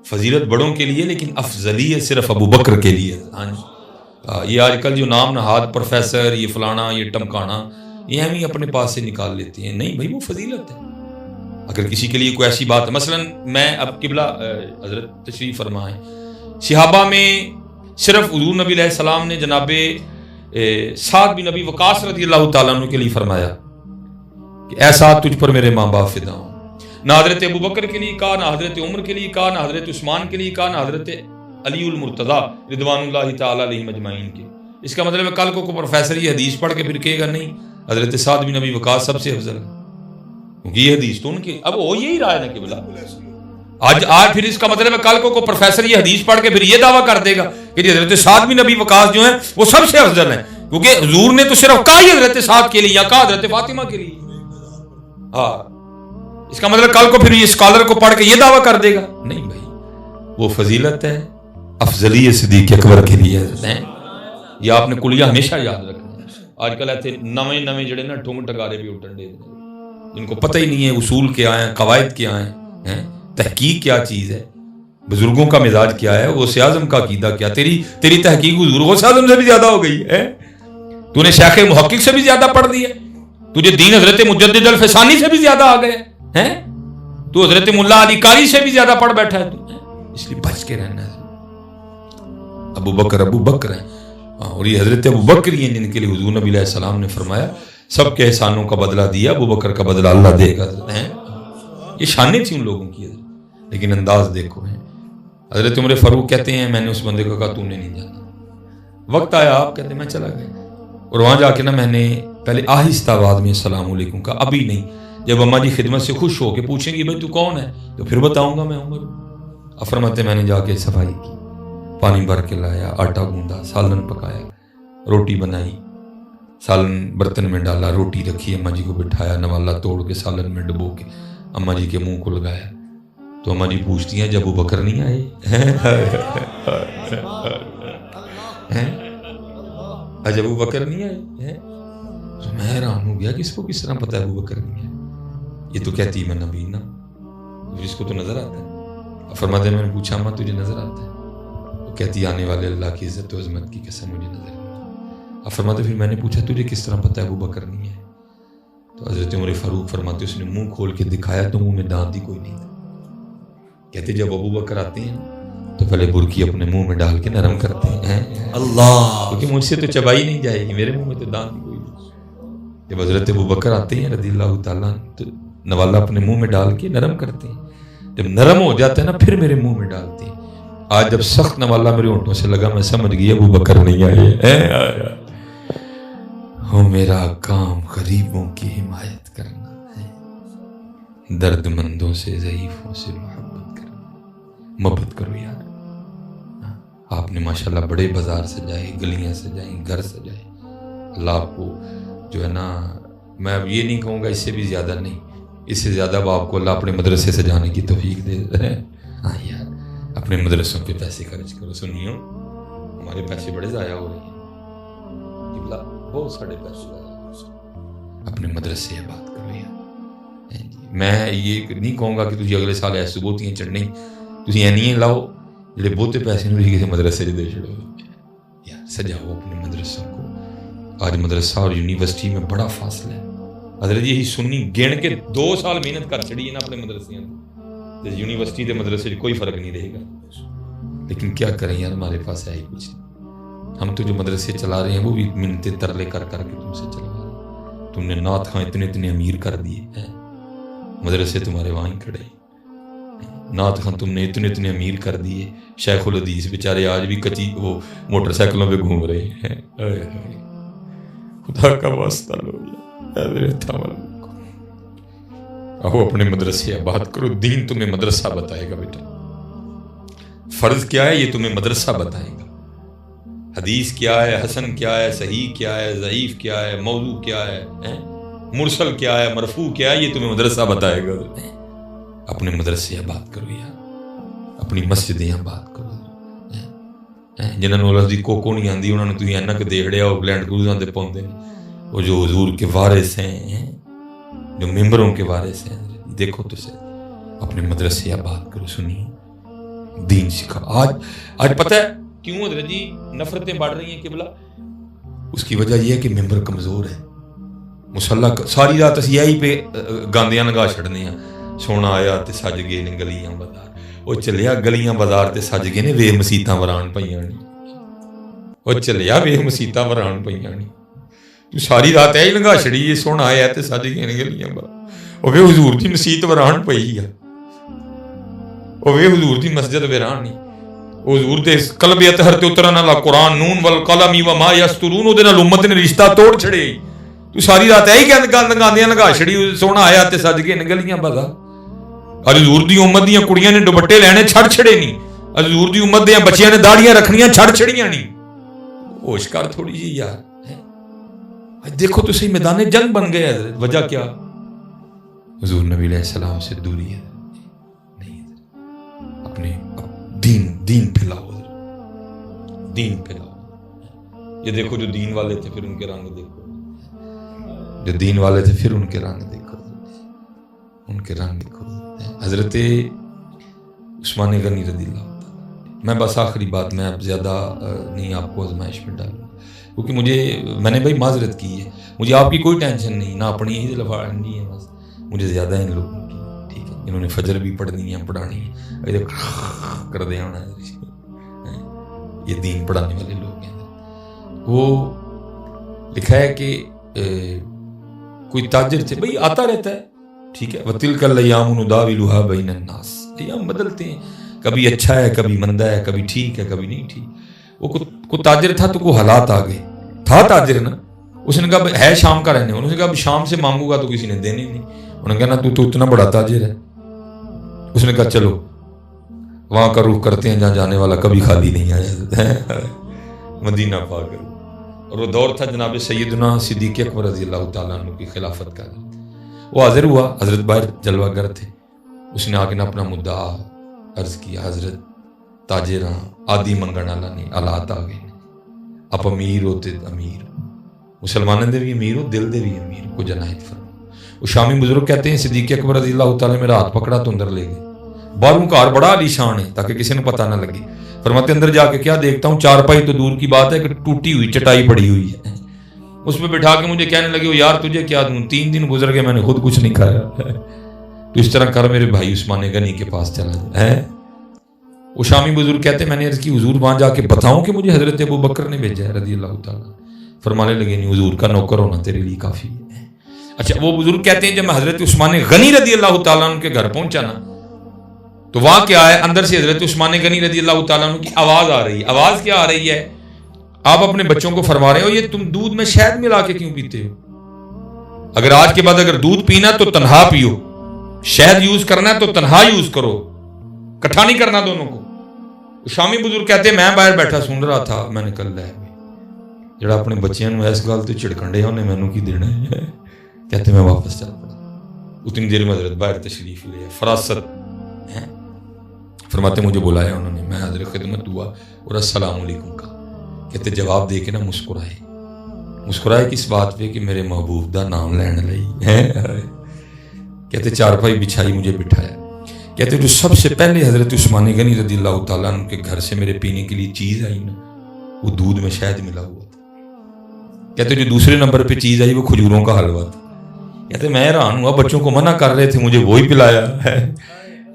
فضیلت بڑوں کے لیے لیکن افضلیت صرف ابو بکر کے لیے. ہاں جی, یہ آج کل جو نام نہاد پروفیسر, یہ فلانا, یہ ٹمکانا, یہ ہم ہی اپنے پاس سے نکال لیتے ہیں. نہیں بھائی, وہ فضیلت ہے. اگر کسی کے لیے کوئی ایسی بات ہے, مثلا میں اب قبلہ حضرت تشریف فرمائیں, صحابہ میں صرف حضور نبی علیہ السلام نے جناب سعد بن نبی وقاص رضی اللہ تعالیٰ عنہ کے لیے فرمایا کہ اے سعد تجھ پر میرے ماں باپ فدا ہوں. نہ حضرت ابو بکر کے لیے کہا, نہ حضرت عمر کے لیے کہا, نہ حضرت عثمان کے لیے کہا, نہ حضرت علی المرتضیٰ رضوان اللہ تعالی علیہ مجمعین کے. اس کا مطلب ہے کل کو کوئی پروفیسر یہ حدیث پڑھ کے پھر کہے گا نہیں حضرت سعد بن نبی وقاص سب سے افضل ہے, کیونکہ یہ حدیث تو ان کی اب وہ یہی رائے نا کہ بلا آج پھر اس کا مطلب ہے کل کو پروفیسر یہ حدیث پڑھ کے پھر یہ دعویٰ کر دے گا کہ حضرت سعد بن نبی وقاص جو ہیں وہ سب سے افضل ہیں, کیونکہ حضور نے تو صرف کہا ہی حضرت سعد کے لیے یا کہا حضرت فاطمہ کے لیے. ہاں, اس کا مطلب کل کو پھر یہ اسکالر کو پڑھ کے یہ دعویٰ کر دے گا نہیں بھائی, وہ فضیلت ہے افضلیت صدیق اکبر کے لیے ہے. یہ آپ نے کلیہ ہمیشہ یاد رکھنا ہے. آج کل ایسے نویں جڑے نا ٹھونگ ٹکارے بھی اٹھن دے جن کو پتہ ہی نہیں ہے اصول کیا ہیں, قواعد کیا ہیں, تحقیق کیا چیز ہے, بزرگوں کا مزاج کیا ہے, غوث اعظم کا عقیدہ کیا. تیری تحقیق حضور غوث اعظم سے بھی زیادہ ہو گئی ہے, تو نے شیخ محقق سے بھی زیادہ پڑھ دی ہے, تجھے دین حضرت مجدد الفسانی سے بھی زیادہ آ گئے ہیں, تو حضرت ملا علی قاری سے بھی زیادہ پڑھ بیٹھا ہے تو, اس لیے بچ کے رہنا ہے. ابو بکر ہیں, اور یہ حضرت ابو بکر ہی ہیں جن کے لیے حضور نبی علیہ السلام نے فرمایا سب کے احسانوں کا بدلہ دیا, ابو بکر کا بدلہ اللہ دے گا. یہ شانیں تھیں ان لوگوں کی, لیکن انداز دیکھو ہیں. حضرت عمر فاروق کہتے ہیں میں نے اس بندے کو کہا تو نے نہیں جانا. وقت آیا, آپ کہتے ہیں میں چلا گیا, اور وہاں جا کے نا میں نے پہلے آہستہ آواز میں السلام علیکم کا, ابھی نہیں. جب اماں جی خدمت سے خوش ہو کے پوچھیں گی بھائی تو کون ہے, تو پھر بتاؤں گا میں عمر. فرماتے میں نے جا کے صفائی کی, پانی بھر کے لایا, آٹا گوندا, سالن پکایا, روٹی بنائی, سالن برتن میں ڈالا, روٹی رکھی, اماں جی کو بٹھایا, نوالا توڑ کے سالن میں ڈبو کے اماں جی کے منہ کو لگایا. تو اماں جی پوچھتی ہیں جب ابو بکر نہیں آئے, جب ابو بکر نہیں آئے. تو میں حیران ہو گیا کہ اس کو کس طرح پتا ہے ابو بکر نہیں ہے. یہ تو کہتی ہے میں نبی نا, اس کو تو نظر آتا ہے. فرماتے ہیں میں نے پوچھا اماں تجھے نظر آتا ہے, وہ کہتی آنے والے اللہ کی عزت و عظمت کی قسم مجھے نظر نہیں. فرماتے پھر میں نے پوچھا تجھے کس طرح پتا ہے ابو بکر نہیں ہے. تو حضرت عمر فاروق فرماتے اس نے منہ کھول کے دکھایا تو منہ میں دانت ہی کوئی نہیں تھا. کہتے جب ابو بکر آتے ہیں تو پہلے برکی اپنے منہ میں ڈال کے نرم کرتے ہیں, اللہ, کیونکہ مجھ سے تو چبائی نہیں جائے گی, میرے منہ میں تو دانت ہی کوئی نہیں. جب حضرت ابو بکر آتے ہیں رضی اللہ تعالیٰ تو نوالا اپنے منہ میں ڈال کے نرم کرتے ہیں. جب نرم ہو جاتا ہے نا پھر میرے منہ میں ڈالتے ہیں. آج جب سخت نوالا میرے ہونٹوں سے لگا میں سمجھ گیا ابو بکر نہیں آئے. ہو میرا کام غریبوں کی حمایت کرنا ہے, درد مندوں سے, ضعیفوں سے محبت کرنا. محبت کرو یار. آپ نے ماشاءاللہ بڑے بازار سجائے, گلیاں سجائیں, گھر سجائے. اللہ آپ کو جو ہے نا, میں اب یہ نہیں کہوں گا اس سے بھی زیادہ نہیں, اس سے زیادہ اب آپ کو اللہ اپنے مدرسے سجانے کی توفیق دے. ہاں یار, اپنے مدرسوں پہ پیسے خرچ کرو. سنیو ہمارے پیسے بڑے ضائع ہو رہے ہیں, بہت سارے پیسے ضائع ہو رہے ہیں. اپنے مدرسے آباد کرو یار. میں یہ نہیں کہوں گا کہ تجھے اگلے سال ایسے بوتیاں چڑھنی, تھی اینی لاؤ جڑے بہتے پیسے نہیں کسی مدرسے دے چھڑو یار. سجاؤ اپنے مدرسوں کو. آج مدرسہ اور یونیورسٹی میں بڑا فاصلہ ہے. حضرت یہی سنی گن کے 2 سال محنت کر چڑی ہے نا اپنے مدرسے میں, یونیورسٹی کے مدرسے کوئی فرق نہیں رہے گا. لیکن کیا کریں یار, ہمارے پاس ہے ہی کچھ نہیں. ہم تو جو مدرسے چلا رہے ہیں وہ بھی منتیں ترلے کر کر کے تم سے چلوا رہے ہیں. تم نے نعت خواں اتنے امیر کر دیے ہیں, مدرسے تمہارے وہاں ہی کھڑے. نعت خواں تم نے اتنے امیر کر دیے. شیخ الحدیث بیچارے آج بھی کچی وہ موٹر سائیکلوں پہ گھوم رہے ہیں. خدا کا واسطہ لو آؤ اپنے مدرسے آباد کرو. دین تمہیں مدرسہ بتائے گا بیٹا. فرض کیا ہے یہ تمہیں مدرسہ بتائے گا. حدیث کیا ہے, حسن کیا ہے, صحیح کیا ہے, ضعیف کیا ہے, موضوع کیا ہے, مرسل کیا ہے, مرفوع کیا ہے, یہ تمہیں مدرسہ بتائے گا. اپنے مدرسے آباد کرو یار, اپنی مسجدیں آباد کرو. جنہوں نے لفظی کوکو نہیں آتی انہوں نے تھی اینک دیکھڑیا وہ لینڈ کروزاں تے پاؤندے نے. وہ جو حضور کے وارث ہیں, جو ممبروں کے وارث ہیں, دیکھو تو سے اپنے مدرسے آباد کرو. سنیے دین سکھا. آج پتہ ہے کیوں حضرت جی نفرتیں بڑھ رہی ہیں قبلہ؟ اس کی وجہ یہ ہے کہ ممبر کمزور ہے. مصلی ساری رات اسی یہی پہ گاندیاں لگا چھڑنے ہیں. سونا آیا تے سج گئے نے گلیاں بازار. وہ چلیا گلیاں بازار تے سج گئے نے وے مسیتاں وران پئیاں نہیں. وہ چلیا وے مسیتاں وران پئیاں نہیں. تو ساری رات یہی لگا چھڑی یہ سونا آیا تے سج گئے نے گلیاں بازار. وہ وے حضور دی مسیت وران پئی ہے. وہ وے حضور دی مسجد ویران نہیں. حضور دے قلب اطہر تے اترن والا قرآن نون والقلم وما یسطرون دے نال امت نے رشتہ توڑ چھڑے. تو ساری رات یہی گاندیاں لگا چھڑی سونا آیا تے سج گئے نے گلیاں بازار. اور حضور دی امت دیاں کڑیاں نے دوپٹے لینے چھڑ چھڑے نہیں. حضور دی امت دیاں بچیاں نے داڑیاں رکھنیاں چھڑ چھڑیاں نہیں. ہوش کر تھوڑی جی یار. دیکھو تو صحیح میدان جنگ بن گئے حضرت. وجہ کیا؟ حضور نبی علیہ السلام سے دوری ہے. نہیں اپنے دین پھیلاؤ, دین پھیلاؤ. یہ دیکھو جو دین والے تھے پھر ان کے رنگ دیکھو, جو دین والے تھے پھر ان کے رنگ دیکھو, ان کے رنگ دیکھو. حضرت عثمان غنی رضی اللہ عنہ. میں بس آخری بات, میں اب زیادہ نہیں آپ کو آزمائش میں ڈالوں کیونکہ میں نے بھائی معذرت کی ہے. مجھے آپ کی کوئی ٹینشن نہیں, نہ اپنی ہی لفاڑنی ہے. بس مجھے زیادہ ان لوگوں کی, ٹھیک ہے, انہوں نے فجر بھی پڑھنی ہے, پڑھانی ہے, کر دیا ہونا ہے. یہ دین پڑھانے والے لوگ ہیں. وہ لکھا ہے کہ کوئی تاجر تھے, بھائی آتا رہتا ہے, ٹھیک ہے, وَتِلْكَ الْأَيَّامُ نُدَاوِلُهَا بَيْنَ النَّاسِ. ایام بدلتے ہیں, کبھی اچھا ہے کبھی مندہ ہے, کبھی ٹھیک ہے کبھی نہیں ٹھیک. وہ کو تاجر تھا تو کو حالات آ گئے. تھا تاجر نا, اس نے کہا ہے شام کا رہنے, انہوں نے کہا شام سے مانگوں گا تو کسی نے دینے نہیں. انہوں نے کہا نا تو اتنا بڑا تاجر ہے. اس نے کہا چلو وہاں کا رخ کرتے ہیں جہاں جانے والا کبھی خالی نہیں آیا, مدینہ پاک. اور وہ دور تھا جناب سیدنا صدیق اکبر رضی اللہ تعالیٰ عنہ کی خلافت کا. وہ حاضر ہوا, حضرت باہر جلوہ گر تھے. اس نے آ کے اپنا مدعا عرض کیا, حضرت تاجراں آدھی منگن والا نہیں, آلات آ گئے. آپ امیر ہوتے امیر, مسلمانوں دے بھی امیر ہو, دل دے بھی امیر کو جنایت فرما. وہ شامی بزرگ کہتے ہیں صدیق اکبر رضی اللہ تعالیٰ میرا ہاتھ پکڑا تو اندر لے گئے. باہروں کار بڑا عالی شان ہے تاکہ کسی نے پتہ نہ لگے. فرماتے اندر جا کے کیا دیکھتا ہوں, چارپائی تو دور کی بات ہے کہ ٹوٹی ہوئی چٹائی پڑی ہوئی ہے. اس پہ بٹھا کے مجھے کہنے لگے یار تجھے کیا دوں, 3 دن گزر گئے میں نے خود کچھ نہیں کھایا. تو اس طرح کر میرے بھائی عثمان غنی کے پاس چلا جائے. وہ شامی بزرگ کہتے ہیں میں نے عرض کی حضور وہاں جا کے بتاؤں کہ مجھے حضرت ابو بکر نے بھیجا ہے رضی اللہ تعالیٰ. فرمانے لگے نہیں, حضور کا نوکر ہونا تیرے لیے کافی ہے. اچھا وہ بزرگ کہتے ہیں جب میں حضرت عثمان غنی رضی اللہ تعالیٰ عنہ کے گھر پہنچا نا تو وہاں کیا ہے, اندر سے حضرت عثمان غنی رضی اللہ تعالیٰ عنہ کی آواز آ رہی ہے. آواز کیا آ رہی ہے؟ آپ اپنے بچوں کو فرما رہے ہو یہ تم دودھ میں شہد ملا کے کیوں پیتے ہو؟ اگر آج کے بعد اگر دودھ پینا تو تنہا پیو, شہد یوز کرنا ہے تو تنہا یوز کرو, کٹھا نہیں کرنا دونوں کو. شامی بزرگ کہتے ہیں میں باہر بیٹھا سن رہا تھا, میں نے کل لے جڑا اپنے بچیاں نو اس گل تے چڑکنڈے انہیں مینوں کی دینا ہے. کہتے میں واپس چل پڑا. اتنی دیر میں حضرت باہر تشریف لے, فراست فرماتے مجھے بلایا انہوں نے, میں حاضر خدمت ہوا اور السلام علیکم کہا. کہتے جواب دے کے نا مسکرائے کس بات پہ کہ میرے محبوب دا نام لین لئی. کہتے چارپائی بچھائی, مجھے بٹھایا. کہتے جو سب سے پہلے حضرت عثمان غنی رضی اللہ تعالیٰ عنہ کے گھر سے میرے پینے کے لیے چیز آئی نا, وہ دودھ میں شہد ملا ہوا تھا. کہتے جو دوسرے نمبر پہ چیز آئی وہ کھجوروں کا حلوہ تھا. کہتے میں حیران ہوا, بچوں کو منع کر رہے تھے مجھے وہی پلایا ہے.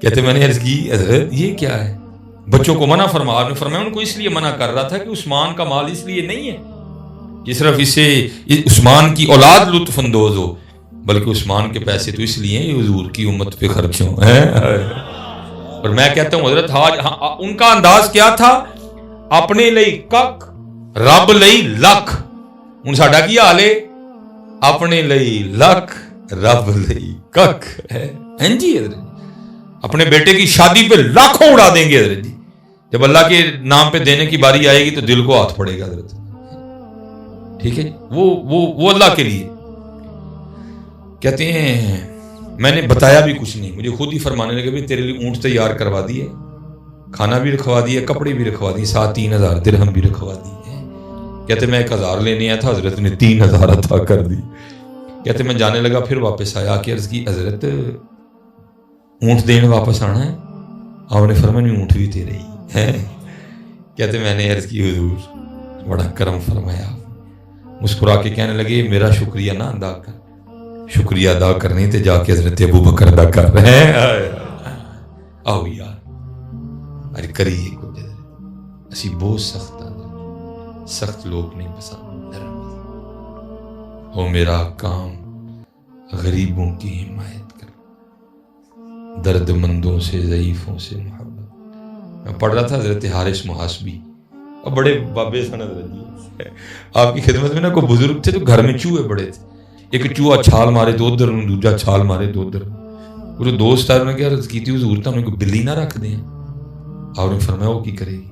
کہتے میں نے عرض کی حضرت یہ کیا ہے, بچوں کو منع فرما. نے فرمایا ان کو اس لیے منع کر رہا تھا کہ عثمان کا مال اس لیے نہیں ہے کہ صرف اس سے عثمان کی اولاد لطف اندوز ہو, بلکہ عثمان کے پیسے تو اس لیے ہیں یہ حضور کی امت پہ خرچ ہوں. اور میں کہتا ہوں حضرت ان کا انداز کیا تھا, اپنے لئی کک رب لئی لکھ. ہن ساڈا کی حال ہے, اپنے لئی لکھ رب لئی کک. ہیں جی حضرت اپنے بیٹے کی شادی پہ لاکھوں اڑا دیں گے حضرت جی, جب اللہ کے نام پہ دینے کی باری آئے گی تو دل کو ہاتھ پڑے گا حضرت. ٹھیک ہے, وہ اللہ کے لیے. کہتے ہیں میں نے بتایا بھی کچھ نہیں, مجھے خود ہی فرمانے لگے بھی تیرے لیے اونٹ تیار کروا دیے, کھانا بھی رکھوا دیا, کپڑے بھی رکھوا دیے, ساتھ 3000 درہم بھی رکھوا دیے. کہتے میں 1000 لینے آیا تھا, حضرت نے 3000 عطا کر دی. کہتے میں جانے لگا, پھر واپس آیا کہ عرض کی حضرت اونٹ دین واپس آنا ہے. آپ نے فرمایا نہیں اونٹ بھی تیرے ہی ہے. کہتے میں نے عرض کی حضور بڑا کرم فرمایا. مسکرا کے کہنے لگے میرا شکریہ نہ ادا کر, شکریہ ادا کرنے تے جا کے حضرت ابو بکر ادا کر رہے ہیں. آؤ یار ارے کریے کچھ, اسی بہت سخت لوگ نہیں پسند. ہو میرا کام غریبوں کی حمایت کر, درد مندوں سے ضعیفوں سے محبت. میں پڑھ رہا تھا حضرت حارث محاسبی, اور بڑے بابے سن حضرت جی آپ کی خدمت میں نا کوئی بزرگ تھے تو گھر میں چوہے بڑے تھے. ایک چوہا چھال مارے تو ادھر, دوجا چھال مارے تو ادھر. وہ دوست آئے انہوں نے کیا عرض کی تھی حضور تو انہیں کو بلی نہ رکھ دیں. آپ نے فرمایا وہ کی کرے گی؟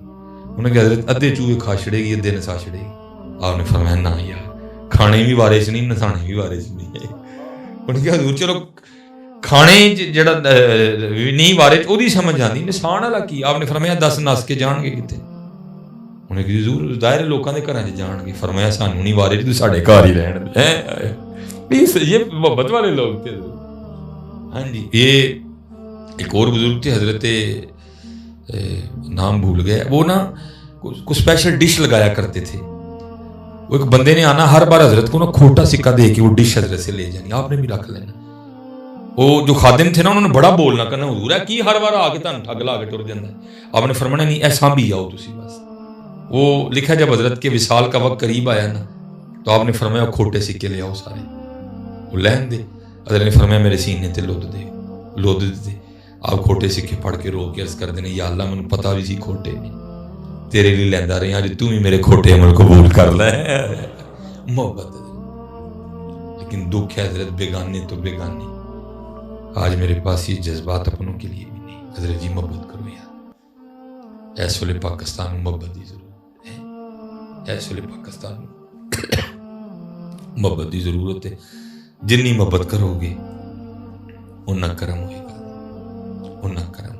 انہوں نے کہا حضرت ادھے چوہے کھا چھڑے گی ادھے نسا چھڑے گی. آپ نے فرمایا نہ یار کھانے بھی وارث نہیں نسانے بھی وارث نہیں. انہوں نے کہا حضور چلو کھانے جڑا نہیں وارث وہی سمجھ آتی, نسان والا کی؟ آپ نے فرمایا 10 نس کے جان گے کتنے؟ انہیں کہ حضور ظاہر لوکاں دے گھراں جان گے. فرمایا سانوں نہیں وارث تو ساڈے گھر ہی رہن دے. یہ محبت والے لوگ تھے. ہاں جی, یہ ایک اور بزرگ تھے حضرت نام بھول گئے, وہ نا کو اسپیشل ڈش لگایا کرتے تھے. وہ ایک بندے نے آنا ہر بار حضرت کو نا کھوٹا سکہ دے کے وہ ڈش حضرت سے لے جانی, آپ نے بھی رکھ لینا. وہ جو خادم تھے نا انہوں نے بڑا بولنا کرنا, حضور ہے کی ہر بار آ کے تہن ٹھگ لا کے ٹر جاتا ہے. آپ نے فرمانا نہیں ایسا بھی آؤ تسی بس. وہ لکھا جب حضرت کے وصال کا وقت قریب آیا نا تو آپ نے فرمایا کھوٹے سکے لے آؤ سارے, وہ لہن دے. حضرت نے فرمایا میرے سینے تے لود دے. آپ کھوٹے سکے پڑھ کے رو کے عرض کر دینے یا اللہ مجھے پتا بھی سی کھوٹے نہیں, تیرے لیے لیندا رہے آج تو بھی میرے کھوٹے عمل قبول کر لے. محبت ہے. لیکن دکھ ہے حضرت بیگانے تو بیگانے. آج میرے پاس یہ جذبات اپنوں کے لیے بھی نہیں. حضرت جی محبت کرو یار, ایس والے پاکستان میں محبت کی ضرورت ہے. ایس والے پاکستان میں محبت کی ضرورت ہے. جنی محبت کرو گے اتنا کرم ہوئے گا, اتنا کرم